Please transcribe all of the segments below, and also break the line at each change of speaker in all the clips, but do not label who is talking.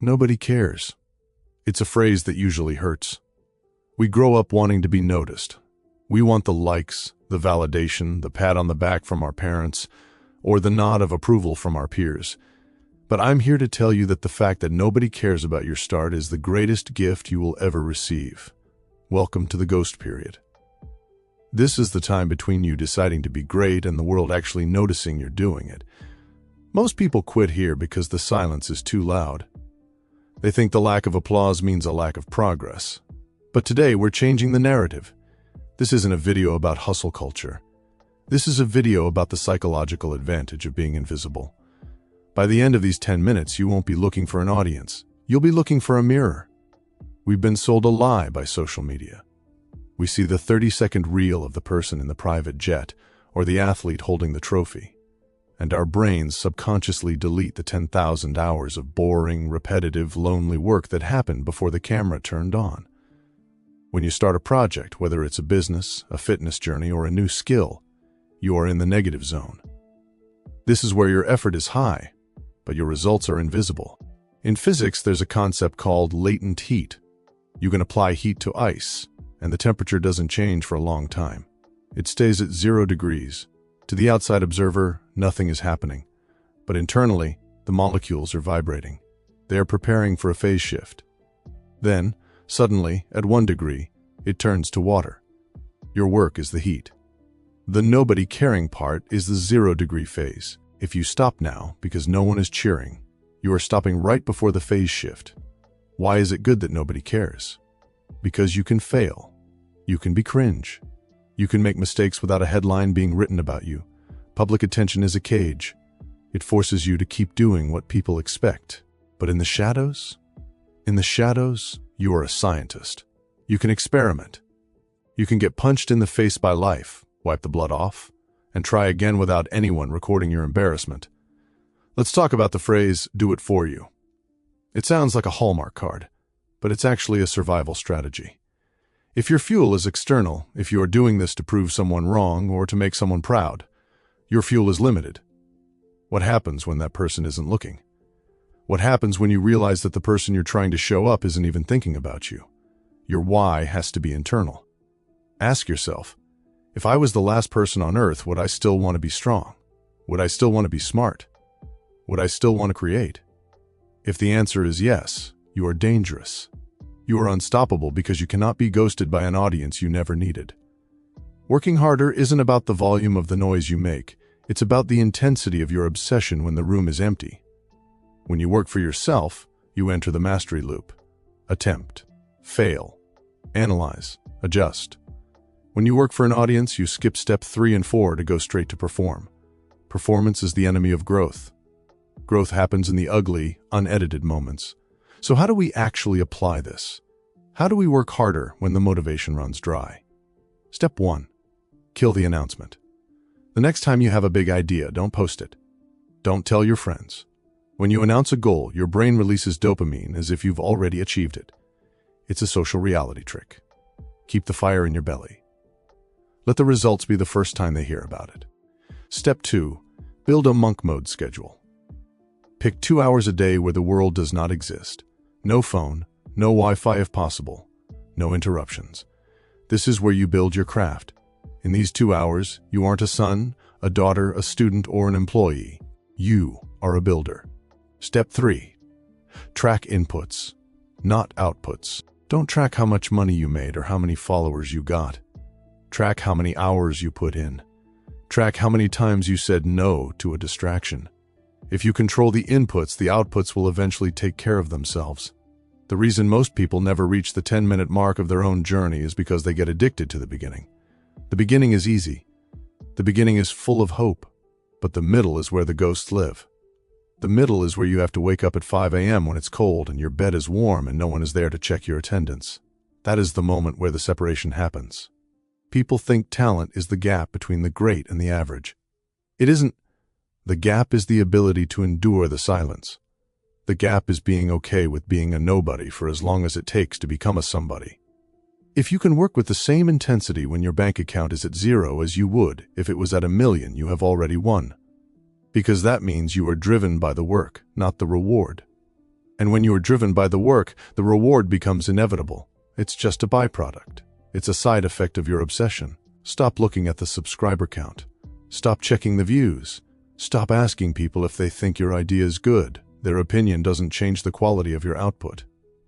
Nobody cares. It's a phrase that usually hurts. We grow up wanting to be noticed. We want the likes, the validation, the pat on the back from our parents, or the nod of approval from our peers. But I'm here to tell you that the fact that nobody cares about your start is the greatest gift you will ever receive. Welcome to the ghost period. This is the time between you deciding to be great and the world actually noticing you're doing it. Most people quit here because the silence is too loud. They think the lack of applause means a lack of progress. But today we're changing the narrative. This isn't a video about hustle culture. This is a video about the psychological advantage of being invisible. By the end of these 10 minutes, you won't be looking for an audience. You'll be looking for a mirror. We've been sold a lie by social media. We see the 30-second reel of the person in the private jet or the athlete holding the trophy. And our brains subconsciously delete the 10,000 hours of boring, repetitive, lonely work that happened before the camera turned on. When you start a project, whether it's a business, a fitness journey, or a new skill, you are in the negative zone. This is where your effort is high, but your results are invisible. In physics, there's a concept called latent heat. You can apply heat to ice, and the temperature doesn't change for a long time. It stays at 0 degrees. To the outside observer, nothing is happening. But internally, the molecules are vibrating. They are preparing for a phase shift. Then, suddenly, at 1 degree, it turns to water. Your work is the heat. The nobody caring part is the 0 degree phase. If you stop now because no one is cheering, you are stopping right before the phase shift. Why is it good that nobody cares? Because you can fail. You can be cringe. You can make mistakes without a headline being written about you. Public attention is a cage. It forces you to keep doing what people expect. But in the shadows? In the shadows, you are a scientist. You can experiment. You can get punched in the face by life, wipe the blood off, and try again without anyone recording your embarrassment. Let's talk about the phrase, do it for you. It sounds like a Hallmark card, but it's actually a survival strategy. If your fuel is external, if you are doing this to prove someone wrong or to make someone proud, your fuel is limited. What happens when that person isn't looking? What happens when you realize that the person you're trying to show up isn't even thinking about you? Your why has to be internal. Ask yourself, if I was the last person on earth, would I still want to be strong? Would I still want to be smart? Would I still want to create? If the answer is yes, you are dangerous. You are unstoppable because you cannot be ghosted by an audience you never needed. Working harder isn't about the volume of the noise you make. It's about the intensity of your obsession when the room is empty. When you work for yourself, you enter the mastery loop. Attempt, fail, analyze, adjust. When you work for an audience, you skip step 3 and 4 to go straight to perform. Performance is the enemy of growth. Growth happens in the ugly, unedited moments. So how do we actually apply this? How do we work harder when the motivation runs dry? Step 1. Kill the announcement. The next time you have a big idea, don't post it. Don't tell your friends. When you announce a goal, your brain releases dopamine as if you've already achieved it. It's a social reality trick. Keep the fire in your belly. Let the results be the first time they hear about it. Step 2. Build a monk mode schedule. Pick 2 hours a day where the world does not exist. No phone, no Wi-Fi if possible, no interruptions. This is where you build your craft. In these 2 hours, you aren't a son, a daughter, a student, or an employee. You are a builder. Step 3. Track inputs, not outputs. Don't track how much money you made or how many followers you got. Track how many hours you put in. Track how many times you said no to a distraction. If you control the inputs, the outputs will eventually take care of themselves. The reason most people never reach the 10-minute mark of their own journey is because they get addicted to the beginning. The beginning is easy. The beginning is full of hope. But the middle is where the ghosts live. The middle is where you have to wake up at 5 a.m. when it's cold and your bed is warm and no one is there to check your attendance. That is the moment where the separation happens. People think talent is the gap between the great and the average. It isn't. The gap is the ability to endure the silence. The gap is being okay with being a nobody for as long as it takes to become a somebody. If you can work with the same intensity when your bank account is at 0 as you would if it was at 1,000,000, you have already won. Because that means you are driven by the work, not the reward. And when you are driven by the work, the reward becomes inevitable. It's just a byproduct. It's a side effect of your obsession. Stop looking at the subscriber count. Stop checking the views. Stop asking people if they think your idea is good. Their opinion doesn't change the quality of your output.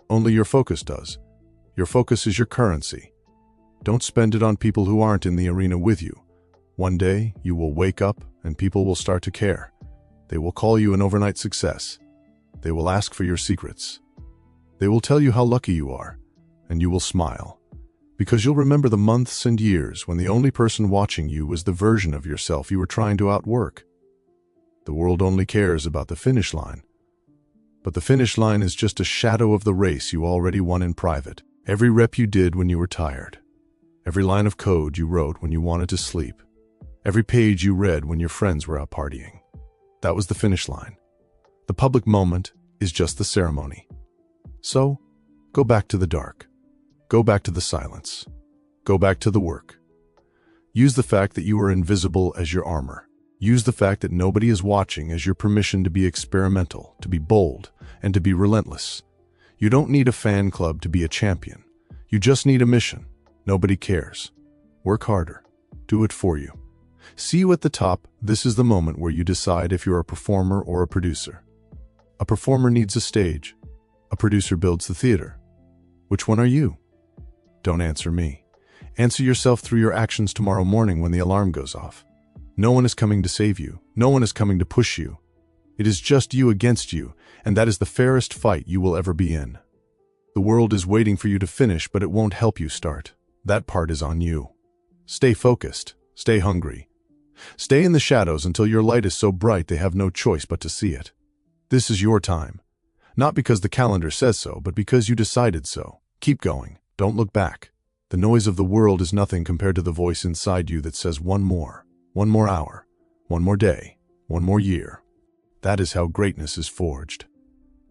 Only your focus does. Your focus is your currency. Don't spend it on people who aren't in the arena with you. One day, you will wake up and people will start to care. They will call you an overnight success. They will ask for your secrets. They will tell you how lucky you are, and you will smile. Because you'll remember the months and years when the only person watching you was the version of yourself you were trying to outwork. The world only cares about the finish line. But the finish line is just a shadow of the race you already won in private. Every rep you did when you were tired. Every line of code you wrote when you wanted to sleep. Every page you read when your friends were out partying. That was the finish line. The public moment is just the ceremony. So, go back to the dark. Go back to the silence. Go back to the work. Use the fact that you are invisible as your armor. Use the fact that nobody is watching as your permission to be experimental, to be bold, and to be relentless. You don't need a fan club to be a champion. You just need a mission. Nobody cares. Work harder. Do it for you. See you at the top. This is the moment where you decide if you're a performer or a producer. A performer needs a stage. A producer builds the theater. Which one are you? Don't answer me. Answer yourself through your actions tomorrow morning when the alarm goes off. No one is coming to save you. No one is coming to push you. It is just you against you, and that is the fairest fight you will ever be in. The world is waiting for you to finish, but it won't help you start. That part is on you. Stay focused. Stay hungry. Stay in the shadows until your light is so bright they have no choice but to see it. This is your time. Not because the calendar says so, but because you decided so. Keep going. Don't look back. The noise of the world is nothing compared to the voice inside you that says one more hour, one more day, one more year. That is how greatness is forged.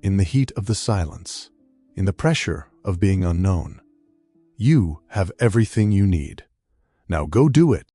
In the heat of the silence, in the pressure of being unknown. You have everything you need. Now go do it.